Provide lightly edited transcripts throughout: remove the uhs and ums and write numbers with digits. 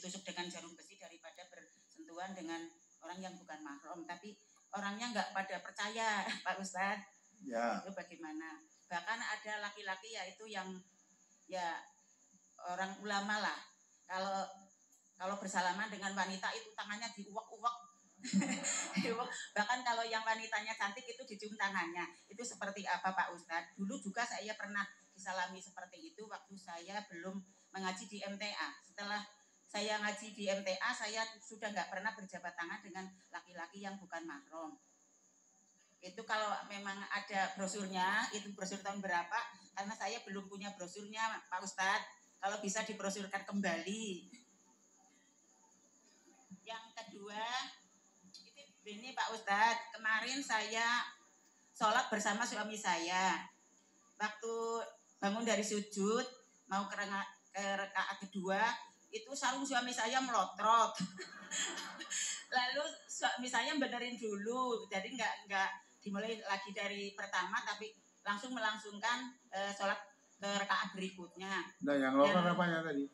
ditusuk dengan jarum besi daripada bersentuhan dengan orang yang bukan mahram. Tapi orangnya nggak pada percaya, Pak Ustadz. Ya. Itu bagaimana? Bahkan ada laki-laki yaitu yang ya orang ulama lah. Kalau bersalaman dengan wanita itu tangannya diuwek-uwek. Bahkan kalau yang wanitanya cantik itu dicium tangannya. Itu seperti apa Pak Ustadz? Dulu juga saya pernah disalami seperti itu waktu saya belum mengaji di MTA. Setelah saya ngaji di MTA, saya sudah nggak pernah berjabat tangan dengan laki-laki yang bukan mahram. Itu kalau memang ada brosurnya, itu brosur tahun berapa, karena saya belum punya brosurnya Pak Ustadz. Kalau bisa dibrosurkan kembali. Yang kedua, ini Pak Ustadz, kemarin saya sholat bersama suami saya. Waktu bangun dari sujud, mau ke rakaat kedua, itu sarung suami saya melotrot. Lalu suami saya benerin dulu, jadi nggak dimulai lagi dari pertama, tapi langsung melangsungkan sholat ke rakaat berikutnya. Nah, yang lotrot apanya tadi?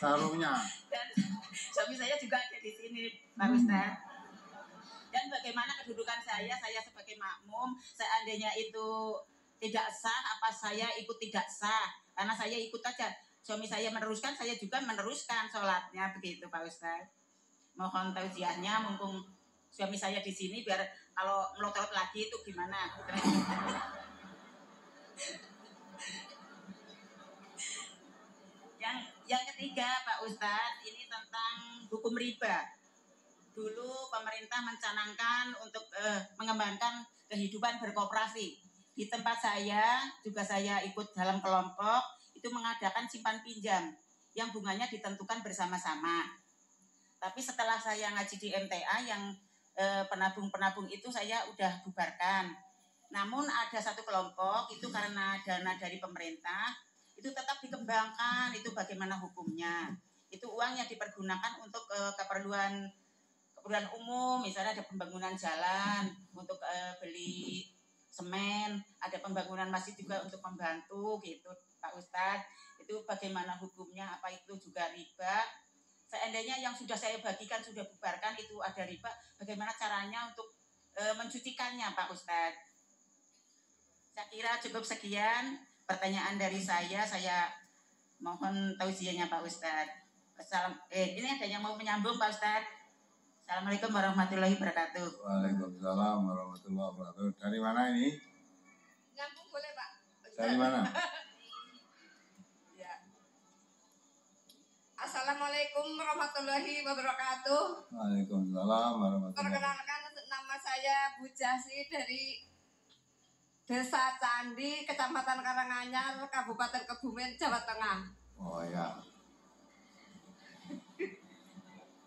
Sarungnya. Dan suami saya juga ada di sini, Pak Ustadz. Dan bagaimana kedudukan saya sebagai makmum, seandainya itu tidak sah, apa saya ikut tidak sah? Karena saya ikut aja, suami saya meneruskan, saya juga meneruskan sholatnya, begitu Pak Ustadz. Mohon tausiahnya, mumpung suami saya di sini, biar kalau melotot lagi itu gimana? Yang ketiga Pak Ustadz, ini tentang hukum riba. Dulu pemerintah mencanangkan untuk mengembangkan kehidupan berkoperasi. Di tempat saya, juga saya ikut dalam kelompok, itu mengadakan simpan pinjam yang bunganya ditentukan bersama-sama. Tapi setelah saya ngaji di MTA, yang penabung-penabung itu saya udah bubarkan. Namun ada satu kelompok, itu karena dana dari pemerintah, itu tetap dikembangkan, itu bagaimana hukumnya. Itu uang yang dipergunakan untuk keperluan umum, misalnya ada pembangunan jalan untuk beli semen, ada pembangunan masjid juga untuk membantu gitu Pak Ustadz. Itu bagaimana hukumnya, apa itu juga riba? Seandainya yang sudah saya bagikan, sudah bubarkan itu ada riba, bagaimana caranya untuk mencucikannya Pak Ustadz? Saya kira cukup sekian pertanyaan dari saya mohon tausiahnya Pak Ustadz. Ini ada yang mau menyambung Pak Ustadz? Assalamualaikum warahmatullahi wabarakatuh. Waalaikumsalam warahmatullahi wabarakatuh. Dari mana ini? Nyambung boleh Pak? Dari mana? Ya. Assalamualaikum warahmatullahi wabarakatuh. Waalaikumsalam warahmatullahi wabarakatuh. Perkenalkan, nama saya Bu Jasi dari Desa Candi, Kecamatan Karanganyar, Kabupaten Kebumen, Jawa Tengah. Oh ya.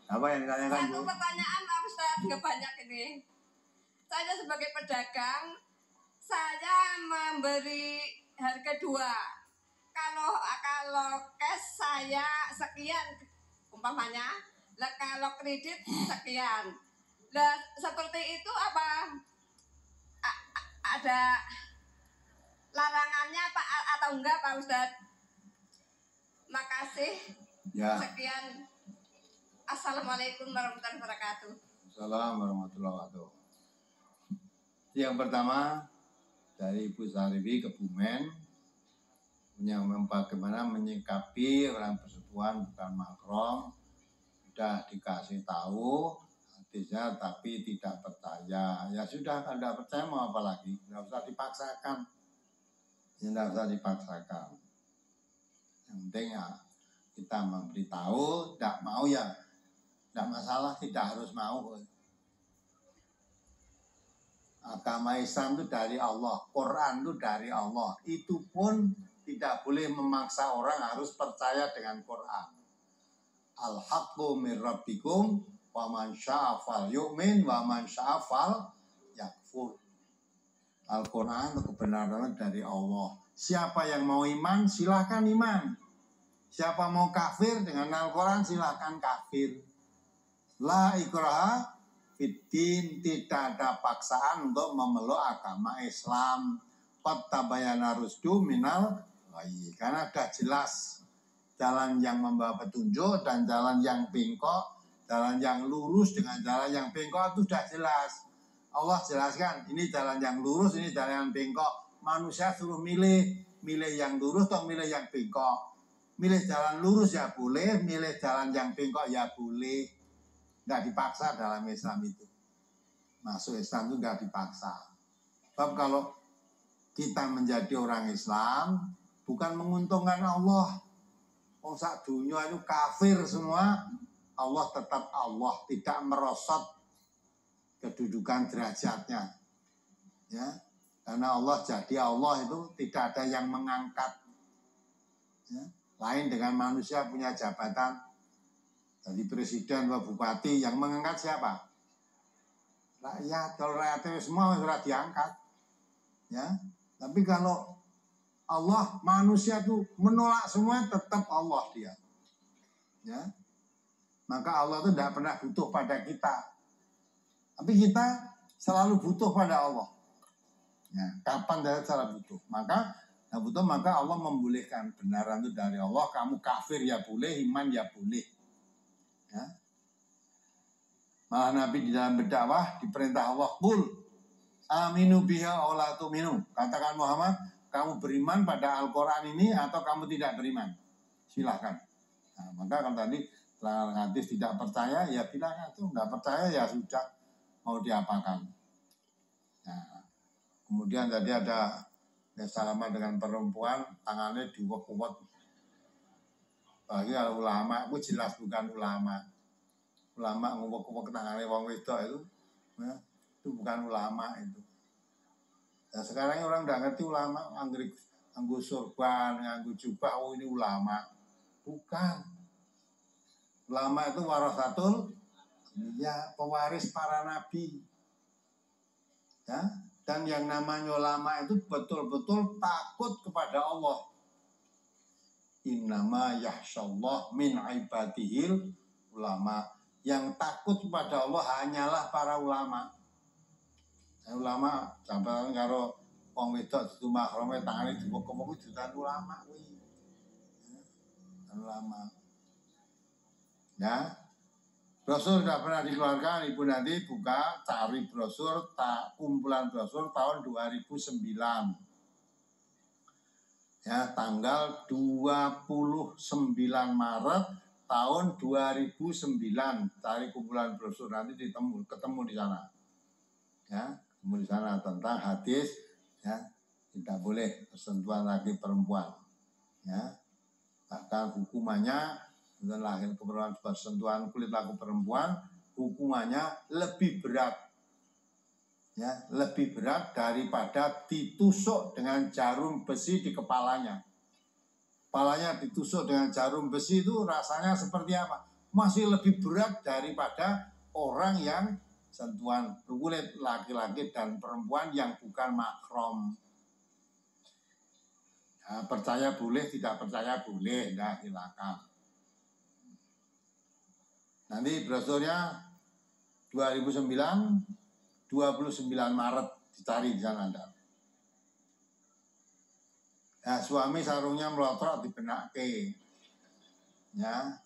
Apa yang ditanyakan, Satu Bu? pertanyaan Pak Ustadz, nggak banyak ini. Saya sebagai pedagang, saya memberi harga 2. Kalau cash saya sekian umpamanya, lah kalau kredit sekian. Lah seperti itu apa ada larangannya Pak atau enggak Pak Ustadz? Makasih. Ya. Sekian. Assalamualaikum warahmatullahi wabarakatuh. Assalamualaikum warahmatullahi wabarakatuh. Yang pertama dari Ibu Sariwi Kebumen, bagaimana menyikapi orang bersentuhan bukan mahram. Sudah dikasih tahu hadisnya tapi tidak percaya. Ya sudah, kalau tidak percaya mau apa lagi? Tidak usah dipaksakan. Tidak usah dipaksakan. Yang penting ya kita memberitahu, tidak mau ya tidak masalah, tidak harus mau. Agama Islam itu dari Allah, Quran itu dari Allah. Itu pun tidak boleh memaksa orang harus percaya dengan Quran. Al-haqqu min rabbikum wa man syaa'a falyu'min wa man syaa'a falyakfur. Al-Quran itu kebenaran dari Allah. Siapa yang mau iman, silakan iman. Siapa mau kafir dengan Al-Quran, silakan kafir. La ikraha fiddin, tidak ada paksaan untuk memeluk agama Islam. Qad tabayyana rusdu minal ghayy, karena sudah jelas jalan yang membawa petunjuk dan jalan yang bengkok, jalan yang lurus dengan jalan yang bengkok itu sudah jelas. Allah jelaskan, ini jalan yang lurus, ini jalan yang bengkok. Manusia suruh milih yang lurus atau milih yang bengkok. Milih jalan lurus ya boleh, milih jalan yang bengkok ya boleh. Nggak dipaksa dalam Islam itu. Masuk Islam itu nggak dipaksa. Sebab kalau kita menjadi orang Islam, bukan menguntungkan Allah. Sak dunia itu kafir semua, Allah tetap Allah, tidak merosot kedudukan derajatnya, ya, karena Allah jadi Allah itu tidak ada yang mengangkat, ya. Lain dengan manusia punya jabatan, jadi presiden atau bupati, yang mengangkat siapa? Rakyat. Kalau rakyatnya semua sudah diangkat, ya. Tapi kalau Allah, manusia itu menolak semua, tetap Allah dia, ya. Maka Allah itu tidak pernah butuh pada kita. Tapi kita selalu butuh pada Allah. Ya, kapan dia selalu butuh? Maka Allah membolehkan benaran itu dari Allah. Kamu kafir ya boleh, iman ya boleh. Ya. Malah Nabi di dalam berdakwah diperintah Allah, qul aminu biha aw la tu'minu. Katakan Muhammad, kamu beriman pada Al-Quran ini atau kamu tidak beriman? Silahkan. Nah, maka kalau tadi hadis tidak percaya, ya bilang itu nggak percaya ya sudah. Mau diapakan. Nah, kemudian tadi ada salaman dengan perempuan, tangannya diuwek-uwek. Bagi ulama, itu jelas bukan ulama. Ulama nguwek-uwek tangannya wong wedok itu, ya, itu bukan ulama itu. Nah, sekarang orang udah ngerti ulama, nganggo sorban, nganggo jubah, oh ini ulama. Bukan. Ulama itu warasatul, ya, pewaris para nabi, ya. Dan yang namanya ulama itu betul-betul takut kepada Allah. Innama yahsyallah min ibadihil ulama. Yang takut kepada Allah hanyalah para ulama. Ulama sampai karo wong wedok dudu mahrame tangane dibok-bok itu ulama kuwi. Ulama. Ya. Brosur sudah pernah dikeluarkan, Ibu nanti buka, cari brosur, kumpulan brosur tahun 2009. Ya, tanggal 29 Maret tahun 2009. Cari kumpulan brosur, nanti ketemu di sana. Ya, ketemu di sana tentang hadis, ya, tidak boleh bersentuhan lagi perempuan. Ya, bahkan hukumannya dan lahir keperluan bersentuhan kulit laku perempuan, hukumannya lebih berat, ya, lebih berat daripada ditusuk dengan jarum besi di kepalanya. Kepalanya ditusuk dengan jarum besi itu rasanya seperti apa? Masih lebih berat daripada orang yang sentuhan kulit laki-laki dan perempuan yang bukan mahram. Nah, percaya boleh, tidak percaya boleh, nah silakan. Nanti brosurnya 2009, 29 Maret dicari di sana Anda. Nah, suami sarungnya melotrok dibenake. Ya.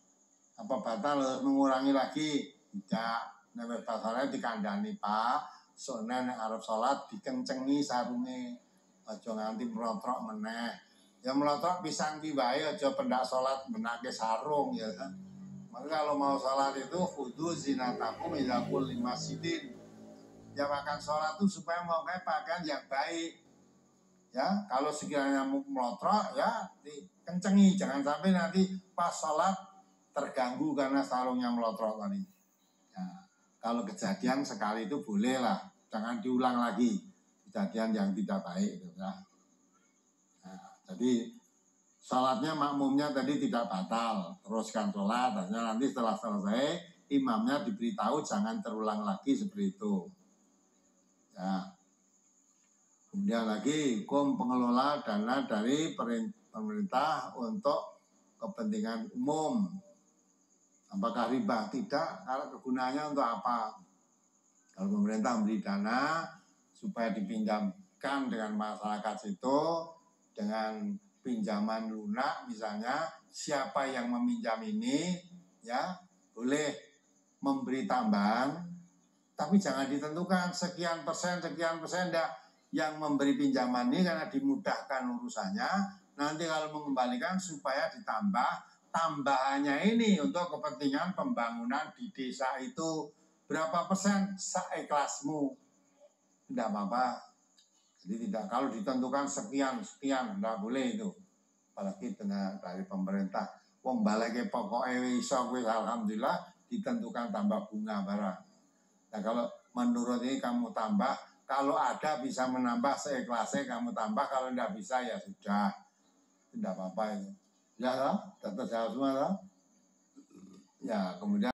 Apa batal harus mengurangi lagi? Tidak. Nek batalnya dikandani, Pak. Soalnya nek arep salat dikencengi sarunge. Aja nganti melotrok meneh. Ya melotrok pisan ki wae aja pendak salat benake sarung ya kan. Maka kalau mau sholat itu khudu zinatakum ila kulli masjidin. Ya makan sholat itu supaya mau pakaian yang baik. Ya, kalau sekiranya melotrok ya dikencengi, jangan sampai nanti pas sholat terganggu karena sarungnya melotrok tadi. Ya, kalau kejadian sekali itu boleh lah, jangan diulang lagi kejadian yang tidak baik itu ya. Nah, jadi salatnya makmumnya tadi tidak batal, teruskan sholat, nanti setelah selesai imamnya diberitahu jangan terulang lagi seperti itu. Ya. Kemudian lagi hukum pengelola dana dari pemerintah untuk kepentingan umum. Apakah riba? Tidak. Kalau kegunaannya untuk apa? Kalau pemerintah memberi dana supaya dipinjamkan dengan masyarakat situ dengan pinjaman lunak misalnya siapa yang meminjam ini ya boleh memberi tambahan, tapi jangan ditentukan sekian persen enggak. Yang memberi pinjaman ini karena dimudahkan urusannya, nanti kalau mengembalikan supaya ditambah tambahannya ini untuk kepentingan pembangunan di desa itu berapa persen seikhlasmu, tidak apa-apa. Jadi tidak, kalau ditentukan sekian tidak boleh itu, apalagi dari pemerintah. Wong baleke pokoknya iso kuwi alhamdulillah ditentukan tambah bunga barang. Nah kalau menurut ini kamu tambah, kalau ada bisa menambah seikhlasnya kamu tambah, kalau tidak bisa ya sudah, tidak apa-apa itu. Ya, tetap semua, ya kemudian.